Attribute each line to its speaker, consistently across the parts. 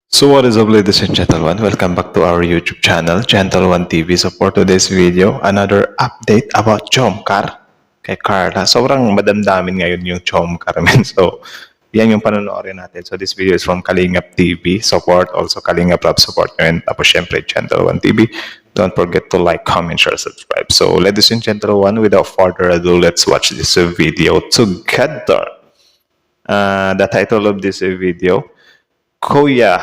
Speaker 1: So what is up, ladies and gentlemen? Welcome back to our YouTube channel, Gentle One TV. So for today's video, another update about Chomcar kay Carla. Sobrang madamdamin ngayon yung Chomcar, men. So yan yung panonoodin natin. So this video is from Kalingap TV. Support also Kalingap Rap support nyo. And tapos syempre Gentle One TV. Don't forget to like, comment, share, subscribe. So ladies and gentlemen, without further ado, let's watch this video together. The title of this video, Kuya,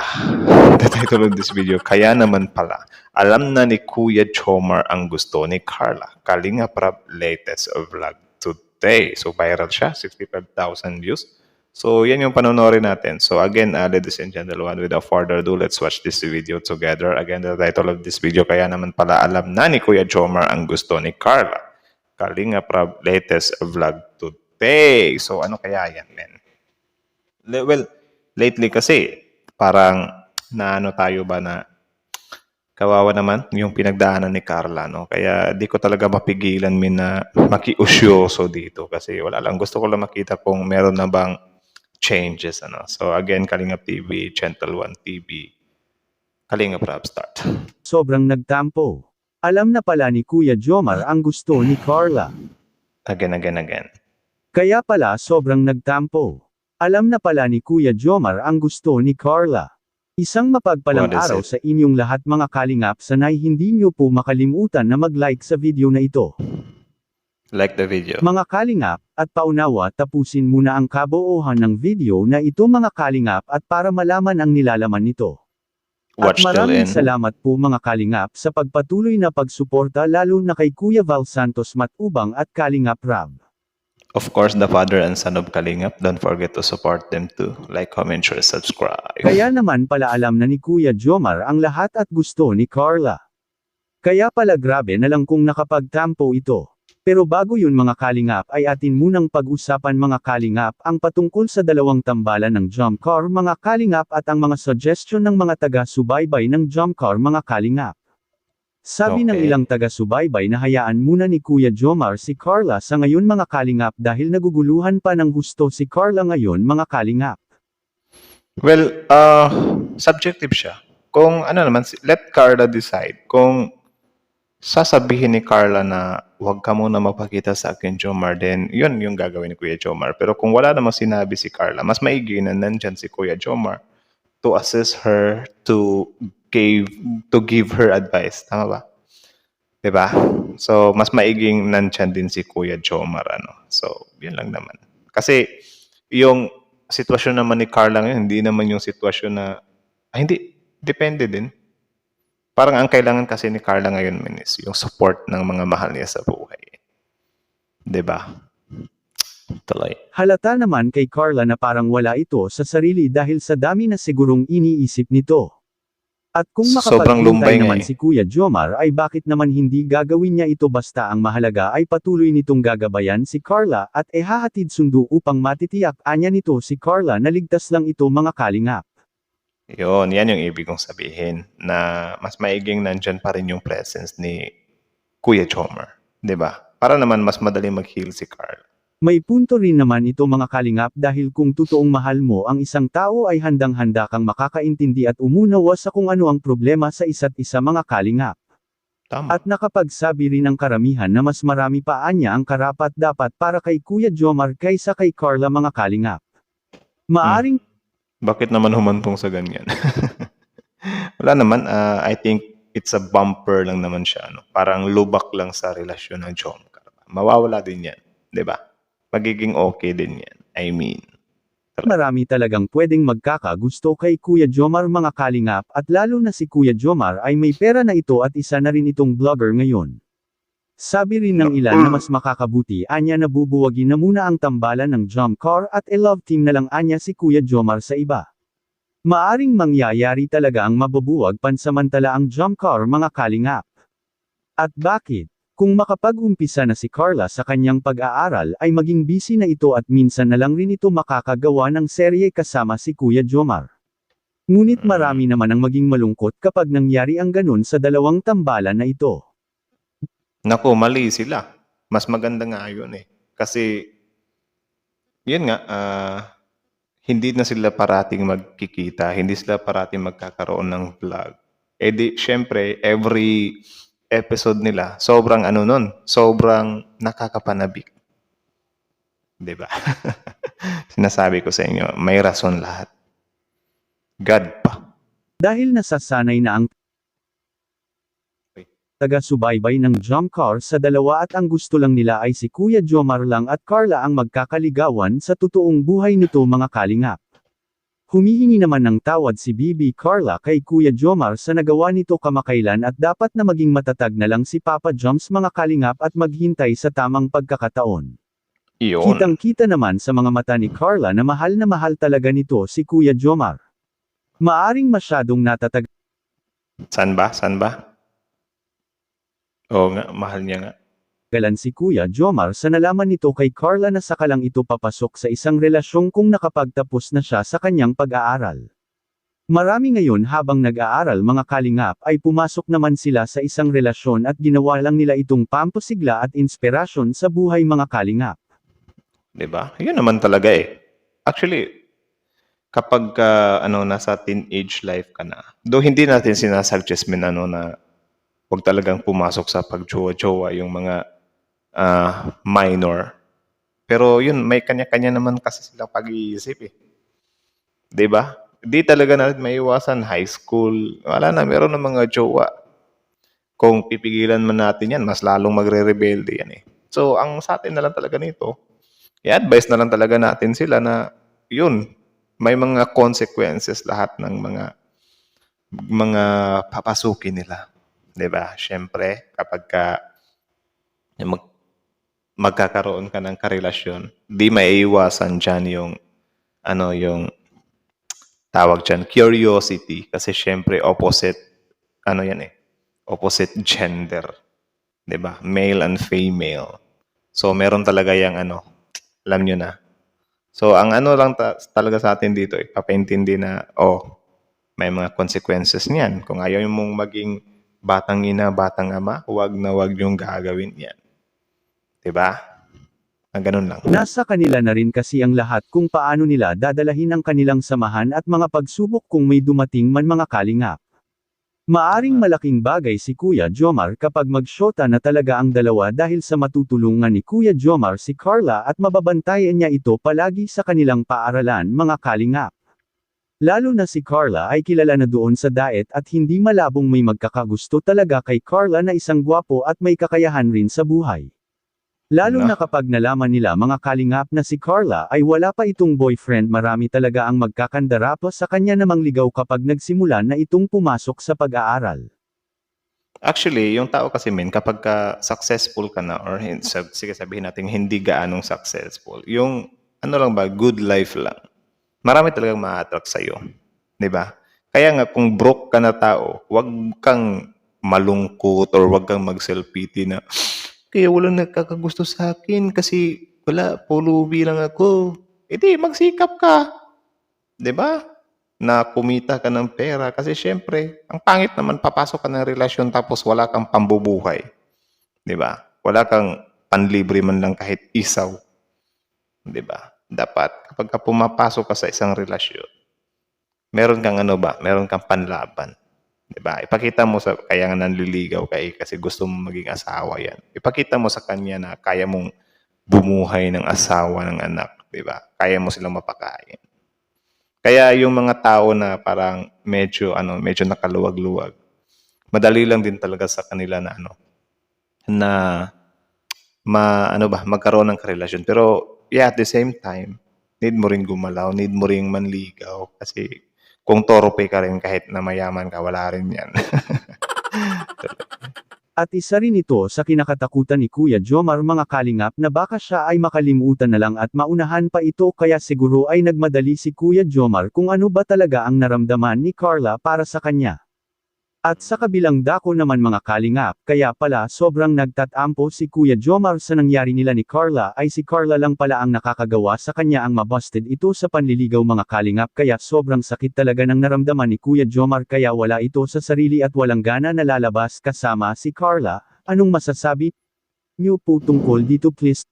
Speaker 1: the title of this video, kaya naman pala, alam na ni Kuya Chomar ang gusto ni Carla. Kalingap Rap latest vlog today. So viral siya, 65,000 views. So yan yung panonoorin natin. So again, ladies and gentlemen, without further ado, let's watch this video together. Again, the title of this video, kaya naman pala, alam na ni Kuya Chomar ang gusto ni Carla. Kalingap Rap latest vlog today. So ano kaya yan, men? Well, lately kasi, parang naano tayo ba na kawawa naman yung pinagdaanan ni Carla, no? Kaya di ko talaga mapigilan na makiusyoso dito kasi wala lang. Gusto ko lang makita kung meron na bang changes, ano? So again, Kalingap TV, Gentle One TV, Kalingap Rap start.
Speaker 2: Sobrang nagtampo. Alam na pala ni Kuya Jomar ang gusto ni Carla.
Speaker 1: Again.
Speaker 2: Kaya pala sobrang nagtampo. Alam na pala ni Kuya Jomar ang gusto ni Carla. Isang mapagpalang
Speaker 1: What is
Speaker 2: araw
Speaker 1: it?
Speaker 2: sa inyong lahat mga kalingap, sanay hindi nyo po makalimutan na mag-like sa video na ito.
Speaker 1: Like the video.
Speaker 2: Mga kalingap, at paunawa tapusin muna ang kabuuhan ng video na ito mga kalingap at para malaman ang nilalaman nito.
Speaker 1: Watch
Speaker 2: At
Speaker 1: till
Speaker 2: maraming
Speaker 1: end.
Speaker 2: salamat po mga kalingap sa pagpatuloy na pagsuporta lalo na kay Kuya Val Santos Matubang at Kalingap Rab.
Speaker 1: Of course, the father and son of Kalingap. Don't forget to support them too. Like, comment, share, subscribe.
Speaker 2: Kaya naman pala alam na ni Kuya Jomar ang lahat at gusto ni Carla. Kaya pala grabe na lang kung nakapagtampo ito. Pero bago yun mga kalingap ay atin munang pag-usapan mga kalingap ang patungkol sa dalawang tambalan ng jump car mga kalingap at ang mga suggestion ng mga taga-subaybay ng jump car mga kalingap. Sabi ng
Speaker 1: Okay.
Speaker 2: ilang taga-subaybay na hayaan muna ni Kuya Jomar si Carla sa ngayon mga kalingap dahil naguguluhan pa ng gusto si Carla ngayon mga kalingap.
Speaker 1: Well, subjective siya. Kung ano naman, let Carla decide. Kung sasabihin ni Carla na huwag ka muna magpakita sa akin, Jomar, then yun yung gagawin ni Kuya Jomar. Pero kung wala namang sinabi si Carla, mas maigi na nandyan si Kuya Jomar to assist her to give her advice. Tama ba? Diba? So, mas maiging nandyan din si Kuya Jomar, ano. So, yun lang naman. Kasi, yung sitwasyon naman ni Carla ngayon, hindi naman yung sitwasyon na, hindi, depende din. Parang ang kailangan kasi ni Carla ngayon, men, is yung support ng mga mahal niya sa buhay. Diba? Tuloy.
Speaker 2: Halata naman kay Carla na parang wala ito sa sarili dahil sa dami na sigurong iniisip nito. At kung
Speaker 1: Sobrang lumbay
Speaker 2: makapaghintay
Speaker 1: nga
Speaker 2: naman
Speaker 1: eh.
Speaker 2: si Kuya Jomar ay bakit naman hindi gagawin niya ito basta ang mahalaga ay patuloy nitong gagabayan si Carla at hahatid sundo upang matitiyak anya nito si Carla na ligtas lang ito mga kalingap.
Speaker 1: Yun, yan yung ibig kong sabihin na mas maiging nandyan pa rin yung presence ni Kuya Jomar. Diba? Para naman mas madali mag-heal si Carla.
Speaker 2: May punto rin naman ito mga kalingap dahil kung totoong mahal mo ang isang tao ay handang-handa kang makakaintindi at umunawa sa kung ano ang problema sa isa't isa mga kalingap.
Speaker 1: Tama.
Speaker 2: At nakapagsabi rin ang karamihan na mas marami pa anya ang karapat-dapat para kay Kuya Jomar kaysa kay Carla mga kalingap. Maaring
Speaker 1: Bakit naman humantong sa ganyan? Wala naman. I think it's a bumper lang naman siya. No? Parang lubak lang sa relasyon ng Jomcar. Mawawala din yan. Diba? Magiging okay din yan. I mean.
Speaker 2: marami talagang pwedeng magkakagusto kay Kuya Jomar mga kalingap at lalo na si Kuya Jomar ay may pera na ito at isa na rin itong vlogger ngayon. Sabi rin ng ilan na mas makakabuti anya na bubuwagin na muna ang tambalan ng jump car at love team na lang anya si Kuya Jomar sa iba. Maaring mangyayari talaga ang mabubuwag pansamantala ang jump car mga kalingap. At bakit? Kung makapag-umpisa na si Carla sa kanyang pag-aaral ay maging busy na ito at minsan na lang rin ito makakagawa ng serye kasama si Kuya Jomar. Ngunit marami naman ang maging malungkot kapag nangyari ang ganun sa dalawang tambalan na ito.
Speaker 1: Naku, mali sila. Mas maganda nga yun eh. Kasi, yun nga, hindi na sila parating magkikita, hindi sila parating magkakaroon ng vlog. Eh di, syempre, every episode nila, sobrang ano nun, sobrang nakakapanabik. 'Di ba? Sinasabi ko sa inyo, may rason lahat. God pa.
Speaker 2: Dahil nasasanay na ang taga-subaybay ng Jomcar sa dalawa at ang gusto lang nila ay si Kuya Jomar lang at Carla ang magkakaligawan sa totoong buhay nito mga kalingap. Humihingi naman ng tawad si Bibi Carla kay Kuya Jomar sa nagawa nito kamakailan at dapat na maging matatag na lang si Papa Joms mga kalingap at maghintay sa tamang pagkakataon.
Speaker 1: Iyon.
Speaker 2: Kitang-kita naman sa mga mata ni Carla na mahal talaga nito si Kuya Jomar. Maaring masyadong natatag
Speaker 1: San ba? San ba? Oo nga, mahal niya nga.
Speaker 2: galan si Kuya Jomar sa nalaman nito kay Carla na saka lang ito papasok sa isang relasyong kung nakapagtapos na siya sa kanyang pag-aaral. Marami ngayon habang nag-aaral mga kalingap ay pumasok naman sila sa isang relasyon at ginawa lang nila itong pampusigla at inspirasyon sa buhay mga kalingap.
Speaker 1: 'Di ba? Yun naman talaga eh. Actually, kapag nasa teenage life ka na, though hindi natin sinasuggest na huwag talagang pumasok sa pagjowa-jowa yung mga minor. Pero yun, may kanya-kanya naman kasi silang pag-iisip eh. 'Di ba? Di talaga natin maiwasan high school. Wala na, meron ng mga jowa. Kung pipigilan man natin yan, mas lalong magre-rebelde yan eh. So, ang sa atin na lang talaga nito, i-advise na lang talaga natin sila na yun, may mga consequences lahat ng mga papasukin nila. 'Di ba? Siyempre, kapag magkakaroon ka ng karelasyon, di maiiwasan diyan yung tawag diyan, curiosity kasi siyempre opposite opposite gender, 'di ba? Male and female. So meron talaga yang alam niyo na. So ang lang talaga sa atin dito, ipapaintindi na may mga consequences niyan. Kung ayaw mong maging batang ina, batang ama, huwag na huwag yung gagawin yan. 'Di ba? Ganun lang.
Speaker 2: Nasa kanila na rin kasi ang lahat kung paano nila dadalahin ang kanilang samahan at mga pagsubok kung may dumating man mga kalingap. Maaring malaking bagay si Kuya Jomar kapag magsyota na talaga ang dalawa dahil sa matutulungan ni Kuya Jomar si Carla at mababantayan niya ito palagi sa kanilang paaralan mga kalingap. Lalo na si Carla ay kilala na doon sa diet at hindi malabong may magkakagusto talaga kay Carla na isang gwapo at may kakayahan rin sa buhay. Lalo na kapag nalaman nila mga kalingap na si Carla ay wala pa itong boyfriend, marami talaga ang magkakandara pa sa kanya namang ligaw kapag nagsimula na itong pumasok sa pag-aaral.
Speaker 1: Actually, yung tao kasi kapag successful ka na or sige sabihin natin hindi gaanong successful, yung lang ba, good life lang. Marami talagang ma-attract sa'yo. 'Di ba? Kaya nga kung broke ka na tao, huwag kang malungkot or huwag kang mag-self-pity na kaya walang nagkakagusto sa akin kasi wala, pulubi lang ako. Di magsikap ka. 'Di ba? Na kumita ka ng pera kasi syempre, ang pangit naman papasok ka ng relasyon tapos wala kang pambubuhay. 'Di ba? Wala kang panlibre man lang kahit isaw. 'Di ba? Dapat kapag pumapasok ka sa isang relasyon, meron kang meron kang panlaban. 'Di ba? Ipakita mo kaya nga nanliligaw ka kasi gusto mong maging asawa yan. Ipakita mo sa kanya na kaya mong bumuhay ng asawa ng anak, 'di ba? Kaya mo silang mapakain. Kaya yung mga tao na parang medyo nakaluwag-luwag, madali lang din talaga sa kanila na magkaroon ng karelasyon. Pero at the same time, need mo ring gumalaw, need mo ring manligaw kasi kung torope ka rin kahit na mayaman ka, wala rin yan.
Speaker 2: At isa rin ito sa kinakatakutan ni Kuya Jomar mga kalingap na baka siya ay makalimutan na lang at maunahan pa ito kaya siguro ay nagmadali si Kuya Jomar kung ano ba talaga ang naramdaman ni Carla para sa kanya. At sa kabilang dako naman mga kalingap, kaya pala sobrang nagtatampo si Kuya Jomar sa nangyari nila ni Carla ay si Carla lang pala ang nakakagawa sa kanya ang mabusted ito sa panliligaw mga kalingap kaya sobrang sakit talaga ng naramdaman ni Kuya Jomar kaya wala ito sa sarili at walang gana na lalabas kasama si Carla. Anong masasabi niyo po tungkol dito please?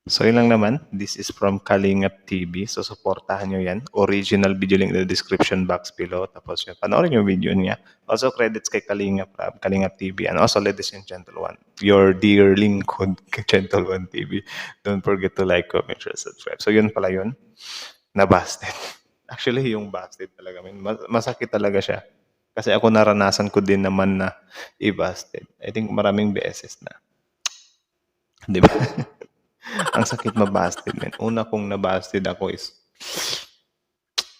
Speaker 1: So yun lang naman. This is from Kalingap TV. So supportahan nyo yan. Original video link in the description box below. Tapos yun, panoorin yung video niya. Also credits kay Kalingap Rab, Kalingap TV. And also ladies and gentlemen, your dear lingkod, Gentle One TV. Don't forget to like, comment, share, subscribe. So yun pala yun. Na-busted. Actually, yung busted talaga. Masakit talaga siya. Kasi ako naranasan ko din naman na i-busted. I think maraming beses na. Di ba? Ang sakit mabasted, man. Una kong nabasted ako is,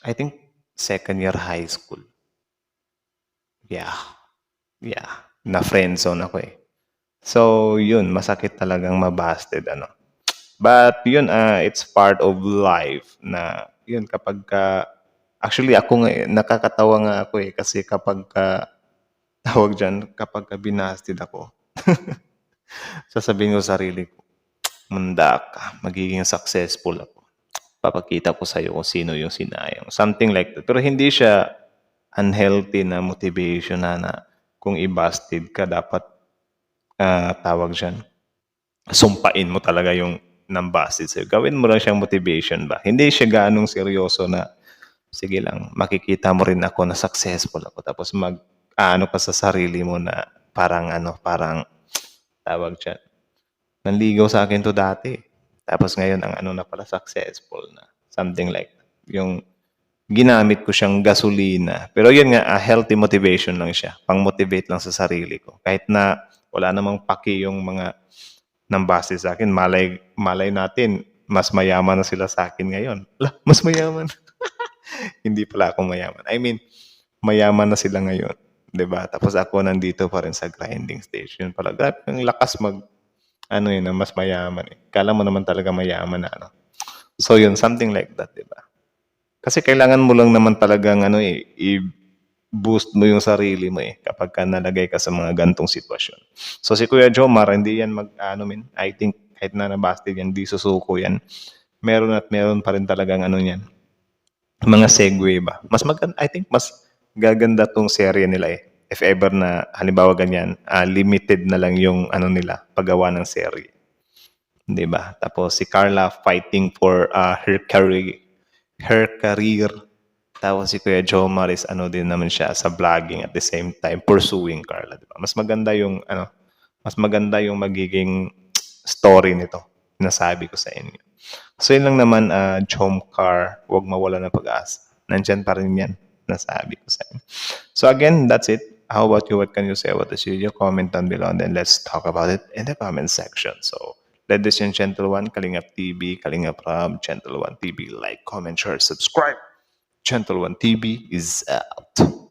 Speaker 1: I think, second year high school. Yeah. Yeah. Na friendzone ako eh. So, yun, masakit talagang mabasted, ano. But, yun, it's part of life na, yun, kapag ka, actually, ako nga, nakakatawa nga ako eh, kasi kapag ka, tawag dyan, kapag ka binasted ako, sasabihin ko sa sarili ko, manda ka, magiging successful ako. Papakita ko sa'yo kung sino yung sinayang. Something like that. Pero hindi siya unhealthy na motivation na kung i-busted ka, dapat tawag dyan, sumpain mo talaga yung nambusted sa'yo. Gawin mo lang siyang motivation ba? Hindi siya ganong seryoso na, sige lang, makikita mo rin ako na successful ako. Tapos ano ka sa sarili mo na parang tawag dyan, nanligaw sa akin to dati. Tapos ngayon, ang ano na pala, successful na. Something like that. Yung ginamit ko siyang gasolina. Pero yun nga, healthy motivation lang siya. Pang-motivate lang sa sarili ko. Kahit na wala namang paki yung mga nambase sa akin. Malay natin, mas mayaman na sila sa akin ngayon. Mas mayaman. Hindi pala ako mayaman. I mean, mayaman na sila ngayon. 'Di ba? Tapos ako nandito pa rin sa grinding stage. Yun pala. Grabe, ang lakas mas mayaman eh. Kala mo naman talaga mayaman na ano. So yun, something like that, di ba? Kasi kailangan mo lang naman talagang i-boost mo yung sarili mo eh kapag ka nalagay ka sa mga gantong sitwasyon. So si Kuya Jomar, hindi yan I think kahit na nabasted yan, di susuko yan. Meron at meron pa rin talagang mga segue ba. I think mas gaganda tong serye nila eh. If ever na halimbawa ganyan, limited na lang yung nila paggawa ng serye. 'Di ba? Tapos si Carla fighting for her career. Tapos si Kuya Jomar is din naman siya sa vlogging at the same time pursuing Carla, 'di ba? Mas maganda yung magiging story nito. Nasabi ko sa inyo. So yun lang naman, Jomcar, huwag mawala ng pag-asa. Nandyan pa rin yan. Nasabi ko sa inyo. So again, that's it. How about you? What can you say about this video? Comment down below and then let's talk about it in the comment section. So, ladies and gentlemen, Kalingap TV, Kalingap Rab, Gentle One TV, like, comment, share, subscribe. Gentle One TV is out.